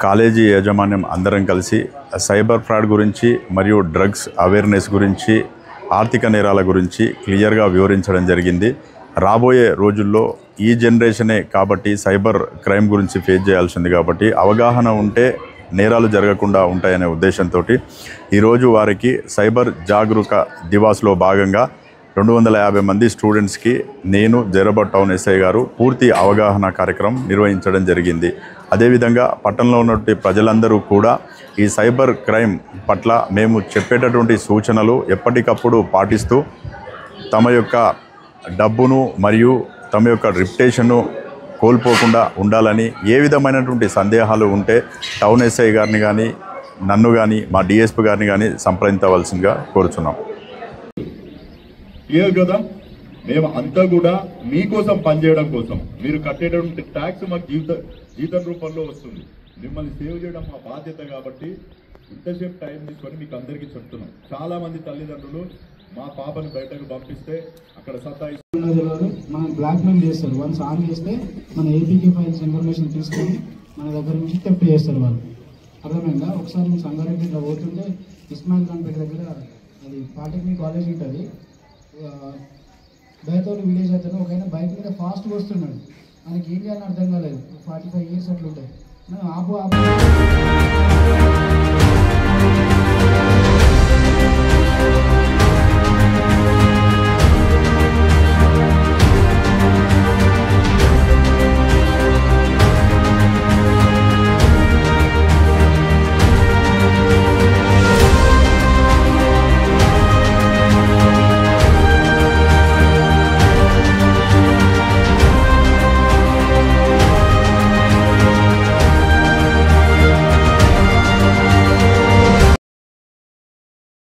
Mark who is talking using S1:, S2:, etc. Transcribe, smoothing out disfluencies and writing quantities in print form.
S1: College యాజమాన్యం అందరం కలిసి సైబర్ ఫ్రాడ్ గురించి మరియు డ్రగ్స్ అవేర్నెస్ గురించి ఆర్థిక నేరాల గురించి క్లియర్గా వివరించడం జరిగింది. రాబోయే రోజుల్లో ఈ జనరేషనే కాబట్టి సైబర్ క్రైమ్ గురించి ఫేస్ చేయాల్సింది కాబట్టి అవగాహన ఉంటే నేరాలు జరగకుండా ఉంటాయనే ఉద్దేశంతో ఈరోజు వారికి సైబర్ జాగరూక దివాస్లో భాగంగా 250 మంది స్టూడెంట్స్కి నేను జైరాబాద్ టౌన్ ఎస్ఐ గారు పూర్తి అవగాహన కార్యక్రమం నిర్వహించడం జరిగింది. అదేవిధంగా పట్టణంలో ఉన్నటువంటి ప్రజలందరూ కూడా ఈ సైబర్ క్రైమ్ పట్ల మేము చెప్పేటటువంటి సూచనలు ఎప్పటికప్పుడు పాటిస్తూ తమ యొక్క డబ్బును మరియు తమ యొక్క రిప్యుటేషన్ను కోల్పోకుండా ఉండాలని, ఏ విధమైనటువంటి సందేహాలు ఉంటే టౌన్ ఎస్ఐ గారిని కానీ నన్ను కానీ మా డిఎస్పీ గారిని కానీ సంప్రదించవలసిందిగా కోరుచున్నాం.
S2: క్లియర్ కదా? మేము అంతా కూడా మీకోసం పనిచేయడం కోసం, మీరు కట్టేటటువంటి ట్యాక్స్ మాకు జీతం రూపంలో వస్తుంది. మిమ్మల్ని సేవ్ చేయడం మా బాధ్యత కాబట్టి ఇంతసేపు టైం తీసుకొని మీకు అందరికీ చెప్తున్నాం. చాలా మంది తల్లిదండ్రులు మా పాపని బయటకు పంపిస్తే అక్కడ
S3: మనం బ్లాక్ మెయిల్ చేస్తారు. వన్స్ ఆన్ చేస్తే మన ఏపీకే ఫైల్స్ ఇన్ఫర్మేషన్ తీసుకొని మన దగ్గర నుంచి థెఫ్ట్ చేస్తారు వాళ్ళు. అర్థమైందా? ఒకసారి మేము సంగారెడ్డి ఇట్లా పోతుంటే ఇస్మాయిల్ ఖాన్పేట దగ్గర అది పాలిటెక్నిక్ కాలేజ్ ఉంటుంది, బయటోని విలేజ్ అతను ఒక ఆయన బైక్ మీద ఫాస్ట్గా వస్తున్నాడు. మనకి ఏం చేయాలని అర్థం కాలేదు. 45 years అట్లా ఉంటాయి. ఆపు